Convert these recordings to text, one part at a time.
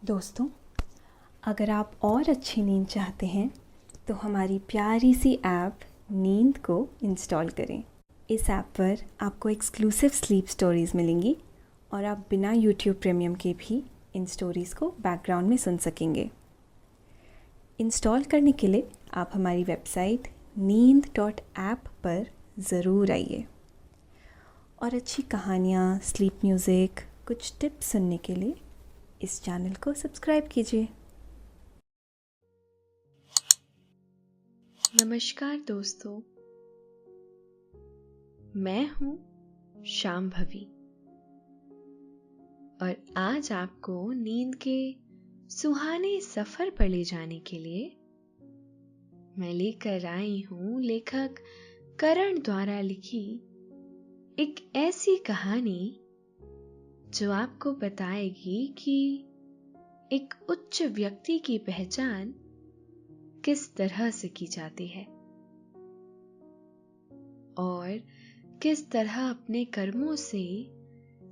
दोस्तों, अगर आप और अच्छी नींद चाहते हैं तो हमारी प्यारी सी ऐप नींद को इंस्टॉल करें। इस ऐप पर आपको एक्सक्लूसिव स्लीप स्टोरीज़ मिलेंगी और आप बिना यूट्यूब प्रीमियम के भी इन स्टोरीज़ को बैकग्राउंड में सुन सकेंगे। इंस्टॉल करने के लिए आप हमारी वेबसाइट neend.app पर ज़रूर आइए और अच्छी कहानियाँ, स्लीप म्यूज़िक, कुछ टिप्स सुनने के लिए इस चैनल को सब्सक्राइब कीजिए। नमस्कार दोस्तों, मैं हूं शांभवी और आज आपको नींद के सुहाने सफर पर ले जाने के लिए मैं लेकर आई हूं लेखक करण द्वारा लिखी एक ऐसी कहानी जो आपको बताएगी कि एक उच्च व्यक्ति की पहचान किस तरह से की जाती है और किस तरह अपने कर्मों से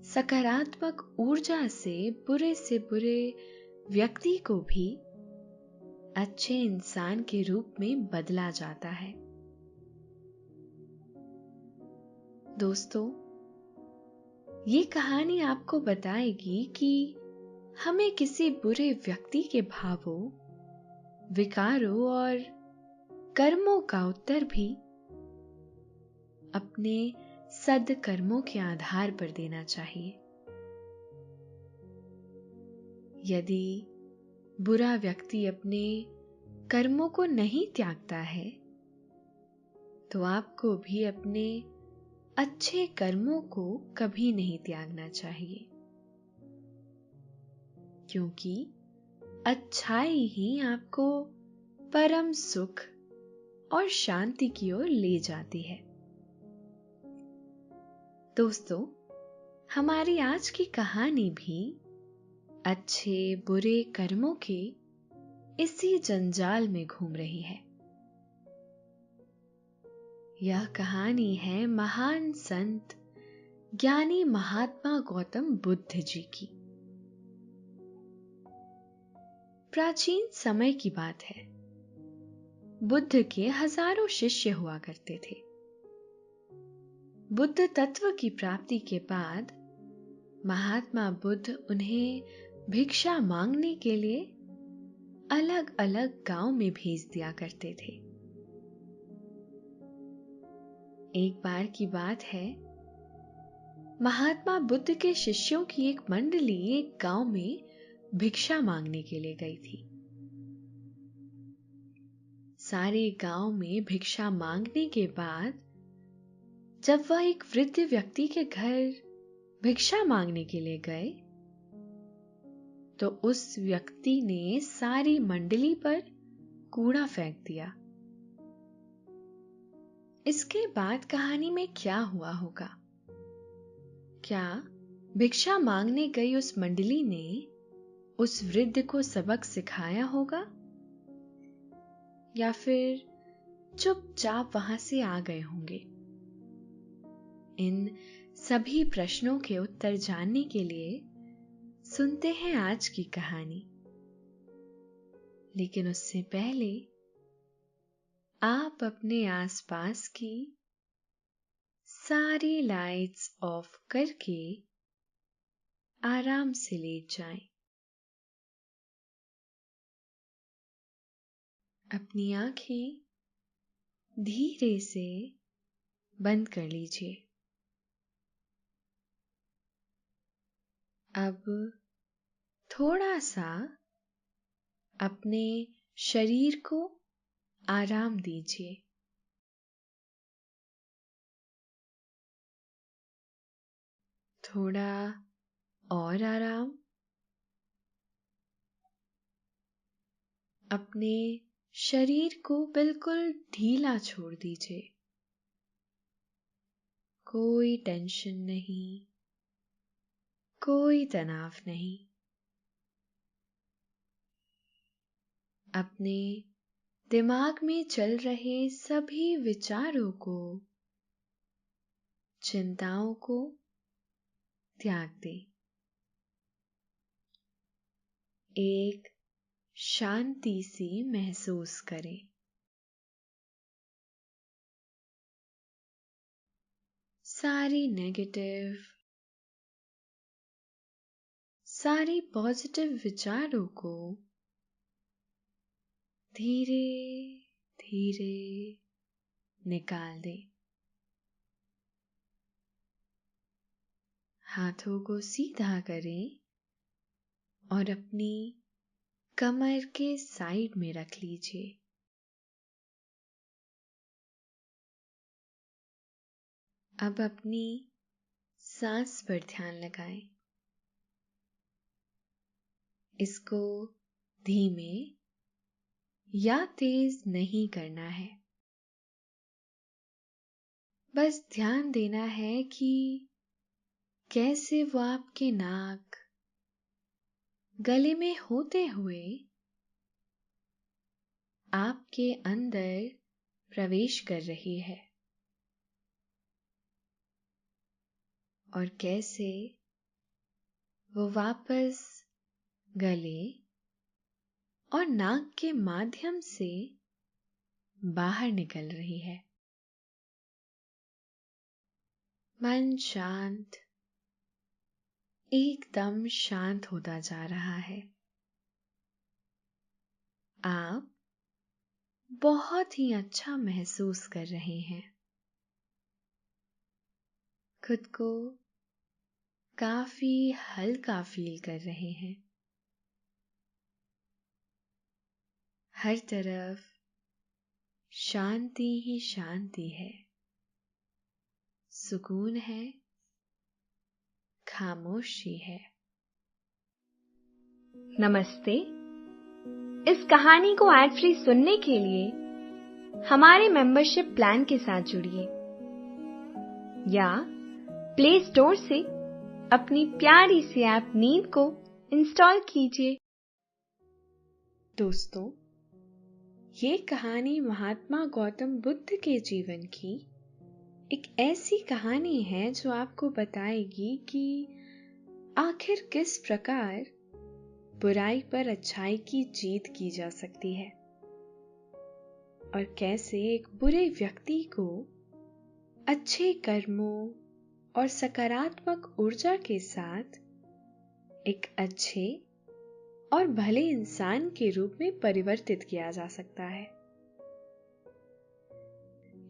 सकारात्मक ऊर्जा से बुरे व्यक्ति को भी अच्छे इंसान के रूप में बदला जाता है। दोस्तों, ये कहानी आपको बताएगी कि हमें किसी बुरे व्यक्ति के भावों, विकारों और कर्मों का उत्तर भी अपने सद्कर्मों के आधार पर देना चाहिए। यदि बुरा व्यक्ति अपने कर्मों को नहीं त्यागता है तो आपको भी अपने अच्छे कर्मों को कभी नहीं त्यागना चाहिए, क्योंकि अच्छाई ही आपको परम सुख और शांति की ओर ले जाती है। दोस्तों, हमारी आज की कहानी भी अच्छे बुरे कर्मों के इसी जंजाल में घूम रही है। यह कहानी है महान संत ज्ञानी महात्मा गौतम बुद्ध जी की। प्राचीन समय की बात है। बुद्ध के हजारों शिष्य हुआ करते थे। बुद्ध तत्व की प्राप्ति के बाद महात्मा बुद्ध उन्हें भिक्षा मांगने के लिए अलग अलग गांव में भेज दिया करते थे। एक बार की बात है, महात्मा बुद्ध के शिष्यों की एक मंडली एक गांव में भिक्षा मांगने के लिए गई थी। सारे गांव में भिक्षा मांगने के बाद जब वह एक वृद्ध व्यक्ति के घर भिक्षा मांगने के लिए गए तो उस व्यक्ति ने सारी मंडली पर कूड़ा फेंक दिया। इसके बाद कहानी में क्या हुआ होगा? क्या भिक्षा मांगने गई उस मंडली ने उस वृद्ध को सबक सिखाया होगा, या फिर चुपचाप वहां से आ गए होंगे? इन सभी प्रश्नों के उत्तर जानने के लिए सुनते हैं आज की कहानी। लेकिन उससे पहले आप अपने आसपास की सारी लाइट्स ऑफ करके आराम से लेट जाएं। अपनी आंखें धीरे से बंद कर लीजिए। अब थोड़ा सा अपने शरीर को आराम दीजिए। थोड़ा और आराम। अपने शरीर को बिल्कुल ढीला छोड़ दीजिए। कोई टेंशन नहीं, कोई तनाव नहीं। अपने दिमाग में चल रहे सभी विचारों को, चिंताओं को त्याग दें। एक शांति सी महसूस करें। सारी नेगेटिव, सारी पॉजिटिव विचारों को धीरे धीरे निकाल दें। हाथों को सीधा करें और अपनी कमर के साइड में रख लीजिए। अब अपनी सांस पर ध्यान लगाएं। इसको धीमे या तेज नहीं करना है। बस ध्यान देना है कि कैसे वो आपके नाक, गले में होते हुए आपके अंदर प्रवेश कर रही है और कैसे वो वापस गले और नाक के माध्यम से बाहर निकल रही है। मन शांत, एकदम शांत होता जा रहा है। आप बहुत ही अच्छा महसूस कर रहे हैं। खुद को काफी हल्का फील कर रहे हैं। हर तरफ शांति ही शांति है, सुकून है, खामोशी है। नमस्ते। इस कहानी को एड फ्री सुनने के लिए हमारे मेंबरशिप प्लान के साथ जुड़िए या प्ले स्टोर से अपनी प्यारी सी ऐप नींद को इंस्टॉल कीजिए। दोस्तों, ये कहानी महात्मा गौतम बुद्ध के जीवन की एक ऐसी कहानी है जो आपको बताएगी कि आखिर किस प्रकार बुराई पर अच्छाई की जीत की जा सकती है और कैसे एक बुरे व्यक्ति को अच्छे कर्मों और सकारात्मक ऊर्जा के साथ एक अच्छे और भले इंसान के रूप में परिवर्तित किया जा सकता है।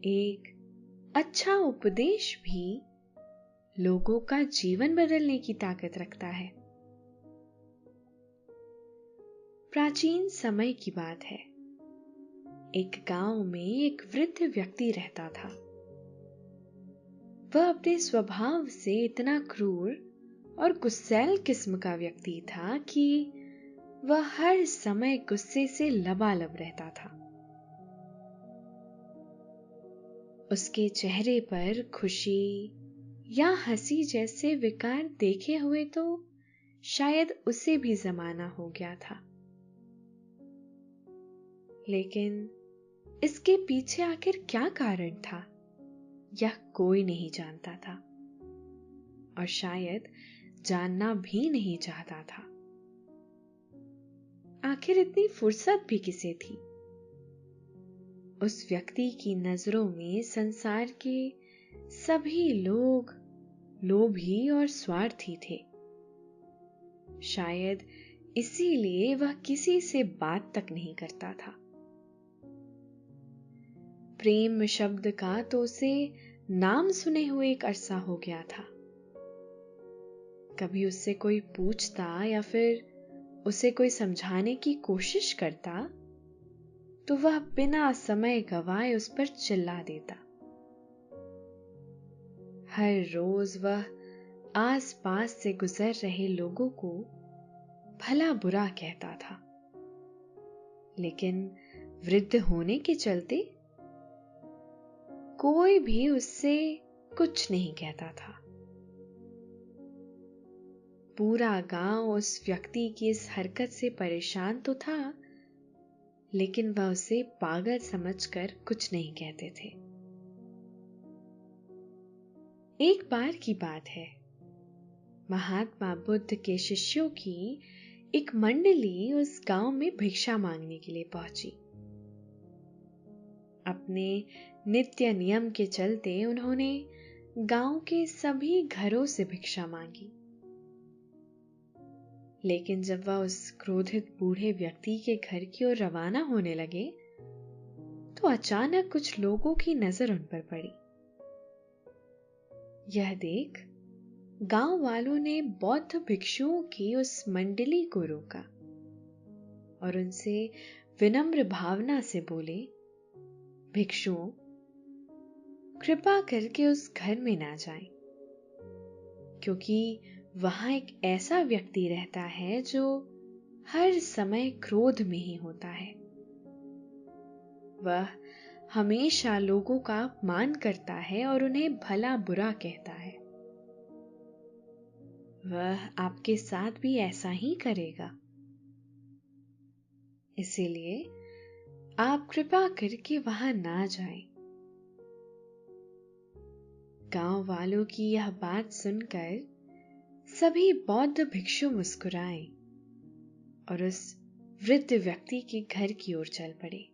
एक अच्छा उपदेश भी लोगों का जीवन बदलने की ताकत रखता है। प्राचीन समय की बात है। एक गांव में एक वृद्ध व्यक्ति रहता था। वह अपने स्वभाव से इतना क्रूर और गुस्सैल किस्म का व्यक्ति था कि वह हर समय गुस्से से लबालब रहता था। उसके चेहरे पर खुशी या हंसी जैसे विकार देखे हुए तो शायद उसे भी जमाना हो गया था, लेकिन इसके पीछे आखिर क्या कारण था, यह कोई नहीं जानता था और शायद जानना भी नहीं चाहता था। आखिर इतनी फुर्सत भी किसे थी? उस व्यक्ति की नजरों में संसार के सभी लोग लोभी और स्वार्थी थे। शायद इसीलिए वह किसी से बात तक नहीं करता था। प्रेम शब्द का तो उसे नाम सुने हुए एक अरसा हो गया था। कभी उससे कोई पूछता या फिर उसे कोई समझाने की कोशिश करता तो वह बिना समय गवाए उस पर चिल्ला देता। हर रोज वह आस-पास से गुजर रहे लोगों को भला बुरा कहता था, लेकिन वृद्ध होने के चलते कोई भी उससे कुछ नहीं कहता था। पूरा गांव उस व्यक्ति की इस हरकत से परेशान तो था, लेकिन वह उसे पागल समझकर कुछ नहीं कहते थे। एक बार की बात है, महात्मा बुद्ध के शिष्यों की एक मंडली उस गांव में भिक्षा मांगने के लिए पहुंची। अपने नित्य नियम के चलते उन्होंने गांव के सभी घरों से भिक्षा मांगी। लेकिन जब वह उस क्रोधित बूढ़े व्यक्ति के घर की ओर रवाना होने लगे तो अचानक कुछ लोगों की नजर उन पर पड़ी। यह देख गांव वालों ने बौद्ध भिक्षुओं की उस मंडली को रोका और उनसे विनम्र भावना से बोले, भिक्षुओं, कृपा करके उस घर में ना जाएं, क्योंकि वहां एक ऐसा व्यक्ति रहता है जो हर समय क्रोध में ही होता है। वह हमेशा लोगों का अपमान करता है और उन्हें भला बुरा कहता है। वह आपके साथ भी ऐसा ही करेगा। इसीलिए आप कृपा करके वहां ना जाएं। गांव वालों की यह बात सुनकर सभी बौद्ध भिक्षु मुस्कुराए और उस वृद्ध व्यक्ति के घर की ओर चल पड़े।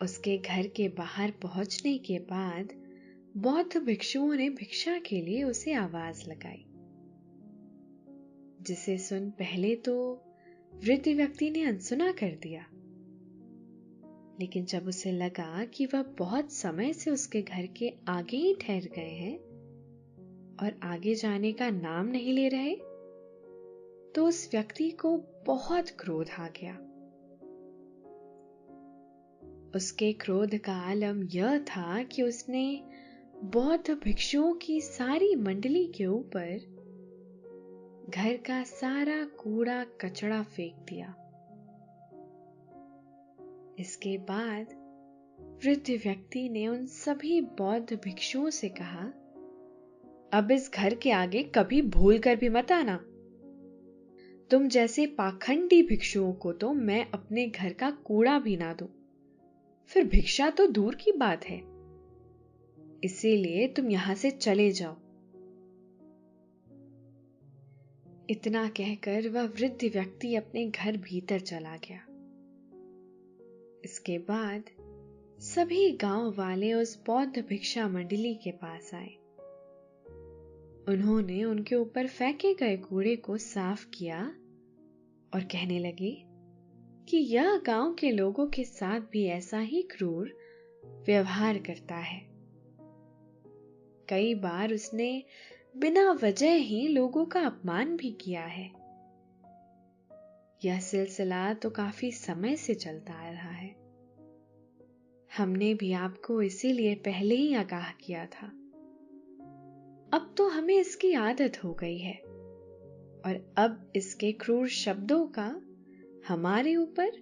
उसके घर के बाहर पहुंचने के बाद बौद्ध भिक्षुओं ने भिक्षा के लिए उसे आवाज लगाई, जिसे सुन पहले तो वृद्ध व्यक्ति ने अनसुना कर दिया। लेकिन जब उसे लगा कि वह बहुत समय से उसके घर के आगे ही ठहर गए हैं और आगे जाने का नाम नहीं ले रहे, तो उस व्यक्ति को बहुत क्रोध आ गया। उसके क्रोध का आलम यह था कि उसने बौद्ध भिक्षुओं की सारी मंडली के ऊपर घर का सारा कूड़ा कचड़ा फेंक दिया। इसके बाद वृद्ध व्यक्ति ने उन सभी बौद्ध भिक्षुओं से कहा, अब इस घर के आगे कभी भूल कर भी मत आना। तुम जैसे पाखंडी भिक्षुओं को तो मैं अपने घर का कूड़ा भी ना दूं, फिर भिक्षा तो दूर की बात है। इसीलिए तुम यहां से चले जाओ। इतना कहकर वह वृद्ध व्यक्ति अपने घर भीतर चला गया। इसके बाद सभी गांव वाले उस बौद्ध भिक्षा मंडली के पास आए। उन्होंने उनके ऊपर फेंके गए कूड़े को साफ किया और कहने लगे कि यह गांव के लोगों के साथ भी ऐसा ही क्रूर व्यवहार करता है। कई बार उसने बिना वजह ही लोगों का अपमान भी किया है। यह सिलसिला तो काफी समय से चलता आ रहा है। हमने भी आपको इसीलिए पहले ही आगाह किया था। अब तो हमें इसकी आदत हो गई है और अब इसके क्रूर शब्दों का हमारे ऊपर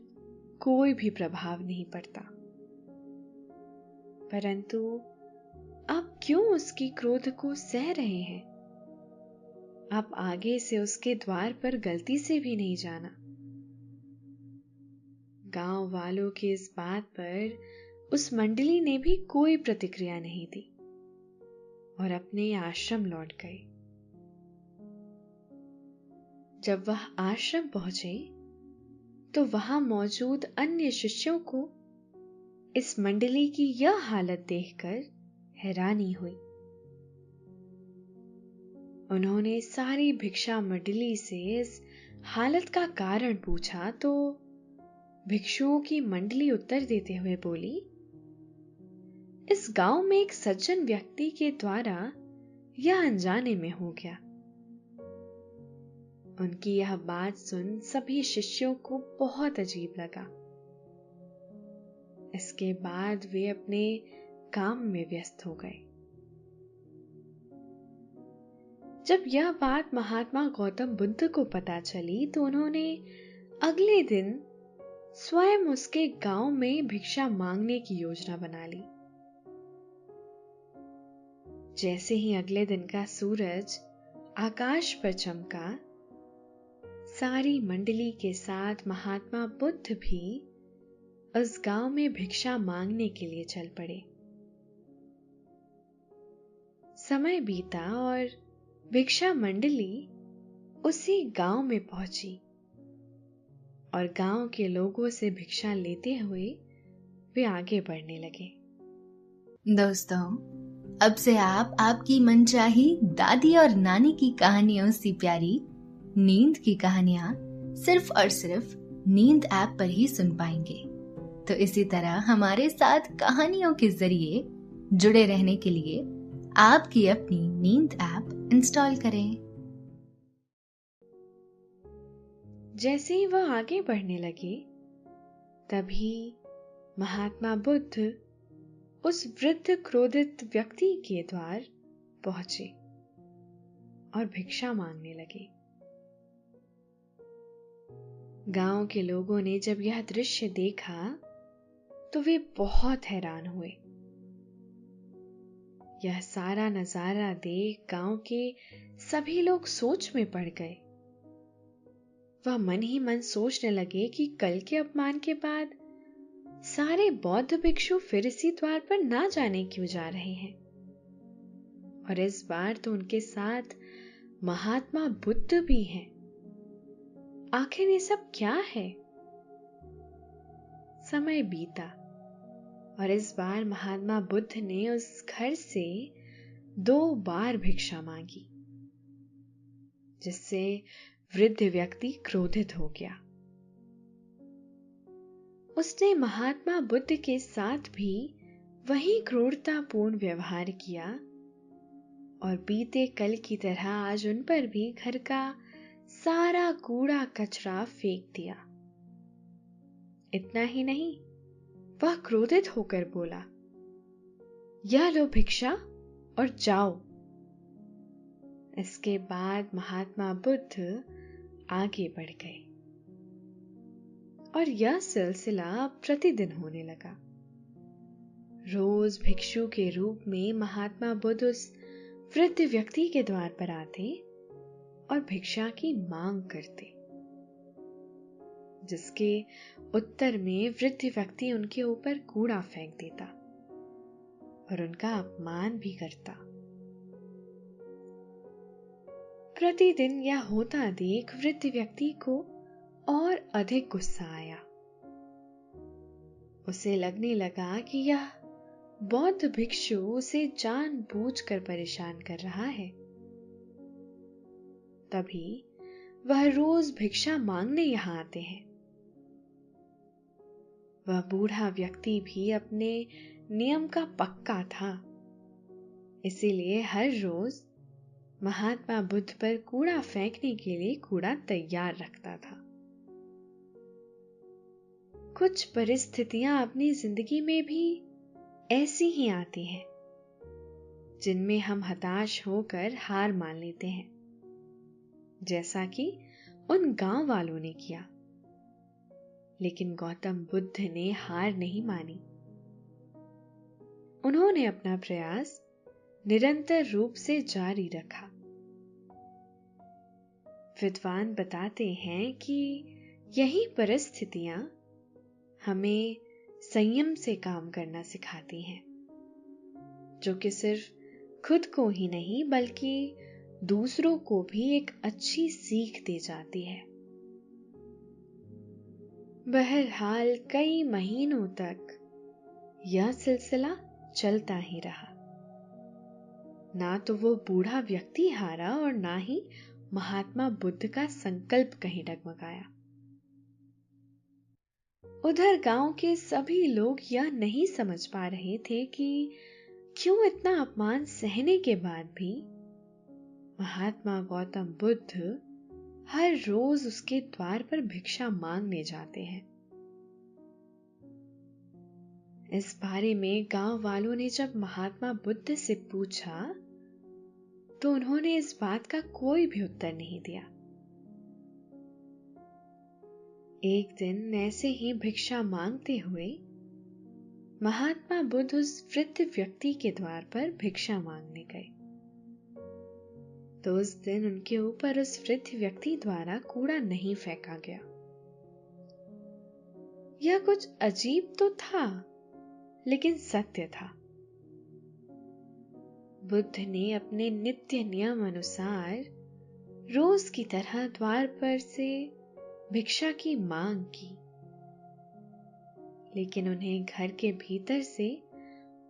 कोई भी प्रभाव नहीं पड़ता। परंतु आप क्यों उसकी क्रोध को सह रहे हैं? आप आगे से उसके द्वार पर गलती से भी नहीं जाना। गांव वालों की इस बात पर उस मंडली ने भी कोई प्रतिक्रिया नहीं दी और अपने आश्रम लौट गए। जब वह आश्रम पहुंचे तो वहां मौजूद अन्य शिष्यों को इस मंडली की यह हालत देखकर हैरानी हुई। उन्होंने सारी भिक्षा मंडली से इस हालत का कारण पूछा तो भिक्षुओं की मंडली उत्तर देते हुए बोली, इस गांव में एक सज्जन व्यक्ति के द्वारा यह अनजाने में हो गया। उनकी यह बात सुन सभी शिष्यों को बहुत अजीब लगा। इसके बाद वे अपने काम में व्यस्त हो गए। जब यह बात महात्मा गौतम बुद्ध को पता चली तो उन्होंने अगले दिन स्वयं उसके गांव में भिक्षा मांगने की योजना बना ली। जैसे ही अगले दिन का सूरज आकाश पर चमका, सारी मंडली के साथ महात्मा बुद्ध भी उस गांव में भिक्षा मांगने के लिए चल पड़े। समय बीता और भिक्षा मंडली उसी गांव में पहुंची और गांव के लोगों से भिक्षा लेते हुए वे आगे बढ़ने लगे। दोस्तों, अब से आप आपकी मनचाही दादी और नानी की कहानियों से प्यारी नींद की कहानियां सिर्फ और सिर्फ नींद ऐप पर ही सुन पाएंगे। तो इसी तरह हमारे साथ कहानियों के जरिए जुड़े रहने के लिए आपकी अपनी नींद ऐप इंस्टॉल करें। जैसे ही वह आगे बढ़ने लगे, तभी महात्मा बुद्ध उस वृद्ध क्रोधित व्यक्ति के द्वार पहुंचे और भिक्षा मांगने लगे। गांव के लोगों ने जब यह दृश्य देखा तो वे बहुत हैरान हुए। यह सारा नजारा देख गांव के सभी लोग सोच में पड़ गए। वह मन ही मन सोचने लगे कि कल के अपमान के बाद सारे बौद्ध भिक्षु फिर इसी द्वार पर ना जाने क्यों जा रहे हैं, और इस बार तो उनके साथ महात्मा बुद्ध भी हैं। आखिर ये सब क्या है? समय बीता और इस बार महात्मा बुद्ध ने उस घर से 2 बार भिक्षा मांगी, जिससे वृद्ध व्यक्ति क्रोधित हो गया। उसने महात्मा बुद्ध के साथ भी वही क्रूरतापूर्ण व्यवहार किया और बीते कल की तरह आज उन पर भी घर का सारा कूड़ा कचरा फेंक दिया। इतना ही नहीं, वह क्रोधित होकर बोला, यह लो भिक्षा और जाओ। इसके बाद महात्मा बुद्ध आगे बढ़ गए और यह सिलसिला प्रतिदिन होने लगा। रोज भिक्षु के रूप में महात्मा बुद्ध उस वृद्ध व्यक्ति के द्वार पर आते और भिक्षा की मांग करते, जिसके उत्तर में वृद्ध व्यक्ति उनके ऊपर कूड़ा फेंक देता और उनका अपमान भी करता। प्रतिदिन यह होता देख वृद्ध व्यक्ति को और अधिक गुस्सा आया। उसे लगने लगा कि यह बौद्ध भिक्षु उसे जानबूझकर परेशान कर रहा है। तभी वह रोज भिक्षा मांगने यहां आते हैं। वह बूढ़ा व्यक्ति भी अपने नियम का पक्का था, इसीलिए हर रोज महात्मा बुद्ध पर कूड़ा फेंकने के लिए कूड़ा तैयार रखता था। कुछ परिस्थितियां अपनी जिंदगी में भी ऐसी ही आती हैं, जिनमें हम हताश होकर हार मान लेते हैं, जैसा कि उन गांव वालों ने किया। लेकिन गौतम बुद्ध ने हार नहीं मानी। उन्होंने अपना प्रयास निरंतर रूप से जारी रखा। विद्वान बताते हैं कि यही परिस्थितियां हमें संयम से काम करना सिखाती हैं, जो कि सिर्फ खुद को ही नहीं बल्कि दूसरों को भी एक अच्छी सीख दे जाती है। बहरहाल कई महीनों तक यह सिलसिला चलता ही रहा। ना तो वो बूढ़ा व्यक्ति हारा और ना ही महात्मा बुद्ध का संकल्प कहीं डगमगाया। उधर गांव के सभी लोग यह नहीं समझ पा रहे थे कि क्यों इतना अपमान सहने के बाद भी महात्मा गौतम बुद्ध हर रोज उसके द्वार पर भिक्षा मांगने जाते हैं। इस बारे में गांव वालों ने जब महात्मा बुद्ध से पूछा तो उन्होंने इस बात का कोई भी उत्तर नहीं दिया। एक दिन ऐसे ही भिक्षा मांगते हुए महात्मा बुद्ध उस वृद्ध व्यक्ति के द्वार पर भिक्षा मांगने गए, तो उस दिन उनके ऊपर उस वृद्ध व्यक्ति द्वारा कूड़ा नहीं फेंका गया। यह कुछ अजीब तो था, लेकिन सत्य था। बुद्ध ने अपने नित्य नियम अनुसार रोज की तरह द्वार पर से भिक्षा की मांग की, लेकिन उन्हें घर के भीतर से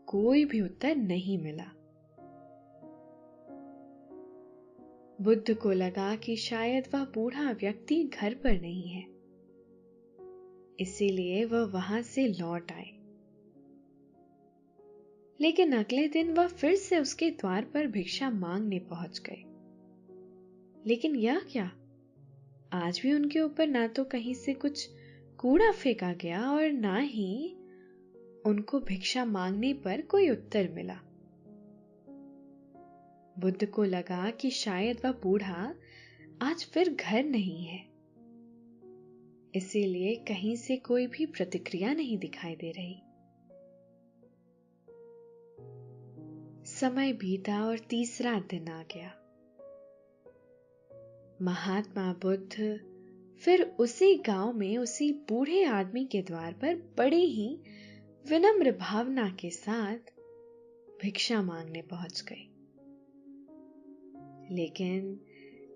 कोई भी उत्तर नहीं मिला। बुद्ध को लगा कि शायद वह बूढ़ा व्यक्ति घर पर नहीं है, इसीलिए वह वहां से लौट आए। लेकिन अगले दिन वह फिर से उसके द्वार पर भिक्षा मांगने पहुंच गए। लेकिन यह क्या, आज भी उनके ऊपर ना तो कहीं से कुछ कूड़ा फेंका गया और ना ही उनको भिक्षा मांगने पर कोई उत्तर मिला। बुद्ध को लगा कि शायद वह बूढ़ा आज फिर घर नहीं है, इसीलिए कहीं से कोई भी प्रतिक्रिया नहीं दिखाई दे रही। समय बीता और तीसरा दिन आ गया। महात्मा बुद्ध फिर उसी गांव में उसी बूढ़े आदमी के द्वार पर बड़ी ही विनम्र भावना के साथ भिक्षा मांगने पहुंच गए। लेकिन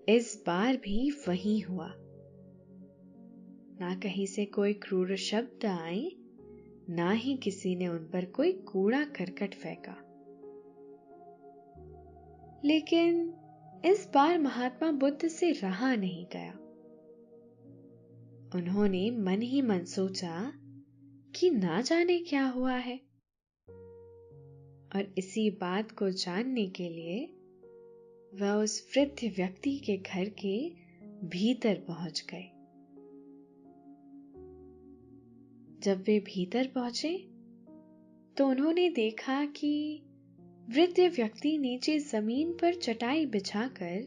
इस बार भी वही हुआ। ना कहीं से कोई क्रूर शब्द आए, ना ही किसी ने उन पर कोई कूड़ा करकट फेंका। लेकिन इस बार महात्मा बुद्ध से रहा नहीं गया। उन्होंने मन ही मन सोचा कि ना जाने क्या हुआ है, और इसी बात को जानने के लिए वह उस वृद्ध व्यक्ति के घर के भीतर पहुंच गए। जब वे भीतर पहुंचे तो उन्होंने देखा कि वृद्ध व्यक्ति नीचे जमीन पर चटाई बिछाकर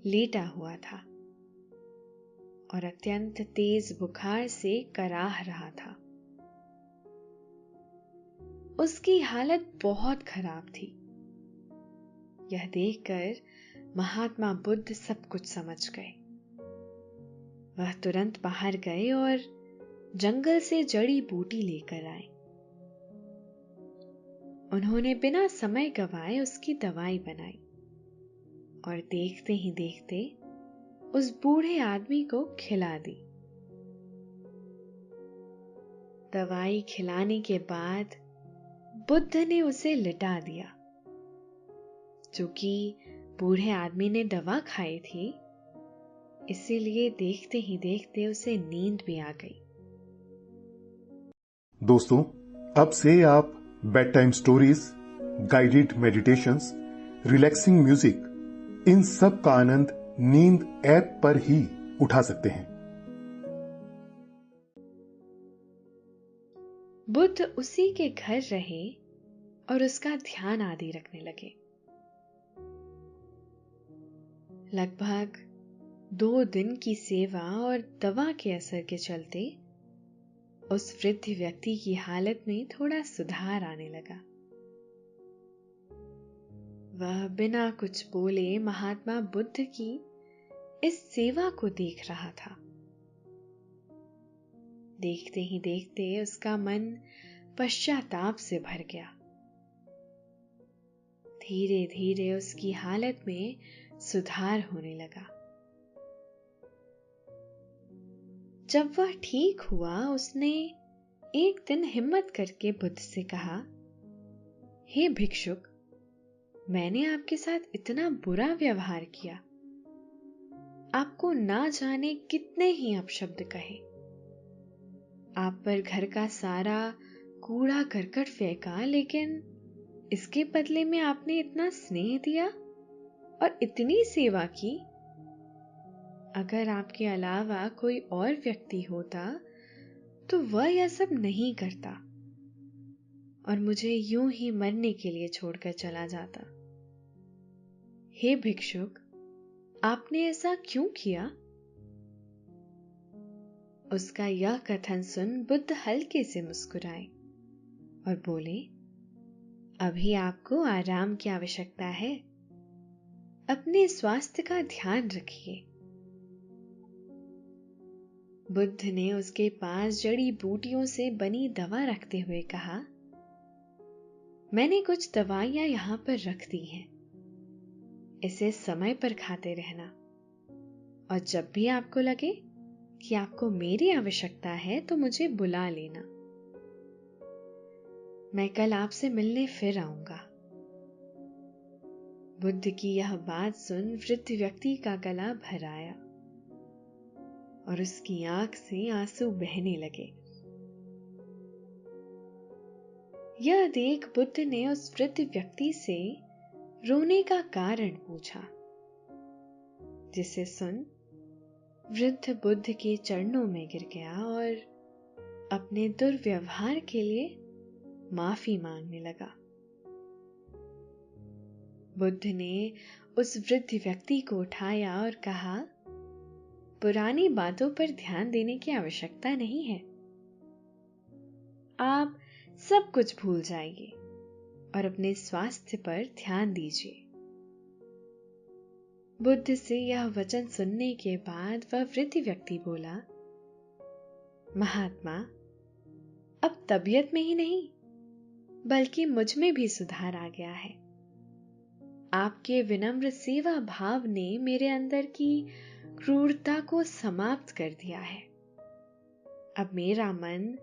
लेटा हुआ था और अत्यंत तेज बुखार से कराह रहा था। उसकी हालत बहुत खराब थी। यह देखकर महात्मा बुद्ध सब कुछ समझ गए। वह तुरंत बाहर गए और जंगल से जड़ी बूटी लेकर आए। उन्होंने बिना समय गवाए उसकी दवाई बनाई और देखते ही देखते उस बूढ़े आदमी को खिला दी। दवाई खिलाने के बाद बुद्ध ने उसे लिटा दिया। चूंकि बूढ़े आदमी ने दवा खाई थी, इसीलिए देखते ही देखते उसे नींद भी आ गई। दोस्तों, अब से आप bed time stories, guided meditations, relaxing music, इन सब का आनंद नींद ऐप पर ही उठा सकते हैं। बुद्ध उसी के घर रहे और उसका ध्यान आदि रखने लगे। लगभग 2 दिन की सेवा और दवा के असर के चलते उस वृद्ध व्यक्ति की हालत में थोड़ा सुधार आने लगा। वह बिना कुछ बोले महात्मा बुद्ध की इस सेवा को देख रहा था। देखते ही देखते उसका मन पश्चाताप से भर गया। धीरे धीरे उसकी हालत में सुधार होने लगा। जब वह ठीक हुआ, उसने एक दिन हिम्मत करके बुद्ध से कहा, हे भिक्षुक, मैंने आपके साथ इतना बुरा व्यवहार किया। आपको ना जाने कितने ही अपशब्द कहे। आप पर घर का सारा कूड़ा करकट फेंका, लेकिन इसके बदले में आपने इतना स्नेह दिया और इतनी सेवा की। अगर आपके अलावा कोई और व्यक्ति होता तो वह यह सब नहीं करता और मुझे यूं ही मरने के लिए छोड़कर चला जाता। हे भिक्षुक, आपने ऐसा क्यों किया? उसका यह कथन सुन बुद्ध हल्के से मुस्कुराए और बोले, अभी आपको आराम की आवश्यकता है। अपने स्वास्थ्य का ध्यान रखिए। बुद्ध ने उसके पास जड़ी बूटियों से बनी दवा रखते हुए कहा, मैंने कुछ दवाइयां यहां पर रख दी हैं। इसे समय पर खाते रहना। और जब भी आपको लगे कि आपको मेरी आवश्यकता है तो मुझे बुला लेना। मैं कल आपसे मिलने फिर आऊंगा। बुद्ध की यह बात सुन वृद्ध व्यक्ति का गला भर आया और उसकी आंख से आंसू बहने लगे। यह देख बुद्ध ने उस वृद्ध व्यक्ति से रोने का कारण पूछा, जिसे सुन वृद्ध बुद्ध के चरणों में गिर गया और अपने दुर्व्यवहार के लिए माफी मांगने लगा। बुद्ध ने उस वृद्ध व्यक्ति को उठाया और कहा, पुरानी बातों पर ध्यान देने की आवश्यकता नहीं है। आप सब कुछ भूल जाइए और अपने स्वास्थ्य पर ध्यान दीजिए। बुद्ध से यह वचन सुनने के बाद वह वृद्ध व्यक्ति बोला, महात्मा, अब तबीयत में ही नहीं बल्कि मुझ में भी सुधार आ गया है। आपके विनम्र सेवा भाव ने मेरे अंदर की क्रूरता को समाप्त कर दिया है। अब मेरा मन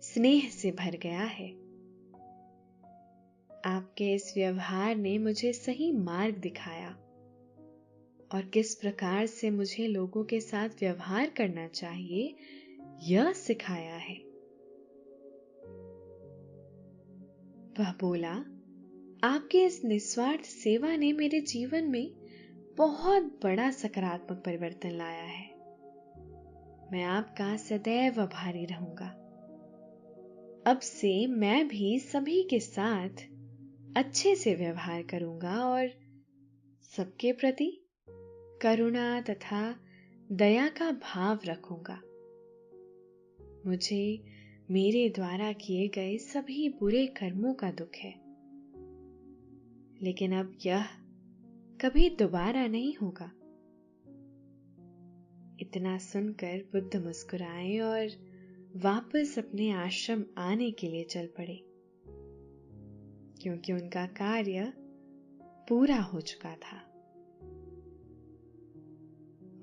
स्नेह से भर गया है। आपके इस व्यवहार ने मुझे सही मार्ग दिखाया और किस प्रकार से मुझे लोगों के साथ व्यवहार करना चाहिए यह सिखाया है। वह बोला, आपके इस निस्वार्थ सेवा ने मेरे जीवन में बहुत बड़ा सकारात्मक परिवर्तन लाया है। मैं आपका सदैव आभारी रहूंगा। अब से मैं भी सभी के साथ अच्छे से व्यवहार करूंगा और सबके प्रति करुणा तथा दया का भाव रखूंगा। मुझे मेरे द्वारा किए गए सभी बुरे कर्मों का दुख है, लेकिन अब यह कभी दोबारा नहीं होगा। इतना सुनकर बुद्ध मुस्कुराए और वापस अपने आश्रम आने के लिए चल पड़े, क्योंकि उनका कार्य पूरा हो चुका था।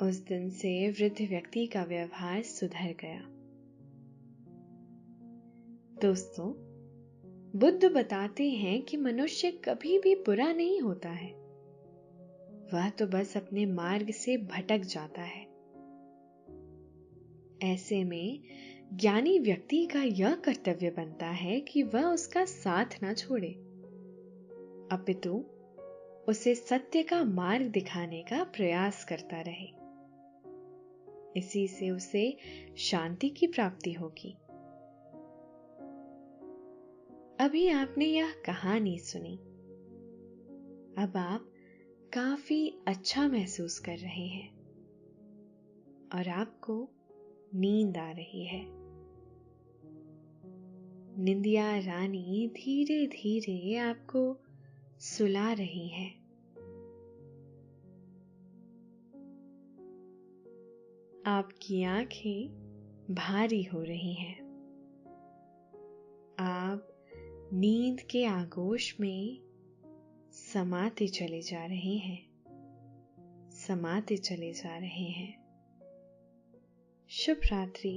उस दिन से वृद्ध व्यक्ति का व्यवहार सुधर गया। दोस्तों, बुद्ध बताते हैं कि मनुष्य कभी भी बुरा नहीं होता है, वह तो बस अपने मार्ग से भटक जाता है। ऐसे में ज्ञानी व्यक्ति का यह कर्तव्य बनता है कि वह उसका साथ ना छोड़े, अपितु उसे सत्य का मार्ग दिखाने का प्रयास करता रहे। इसी से उसे शांति की प्राप्ति होगी। अभी आपने यह कहानी सुनी। अब आप काफी अच्छा महसूस कर रहे हैं और आपको नींद आ रही है। निंदिया रानी धीरे धीरे आपको सुला रही है। आपकी आंखें भारी हो रही हैं। आप नींद के आगोश में समाते चले जा रहे हैं, समाते चले जा रहे हैं। शुभ रात्रि।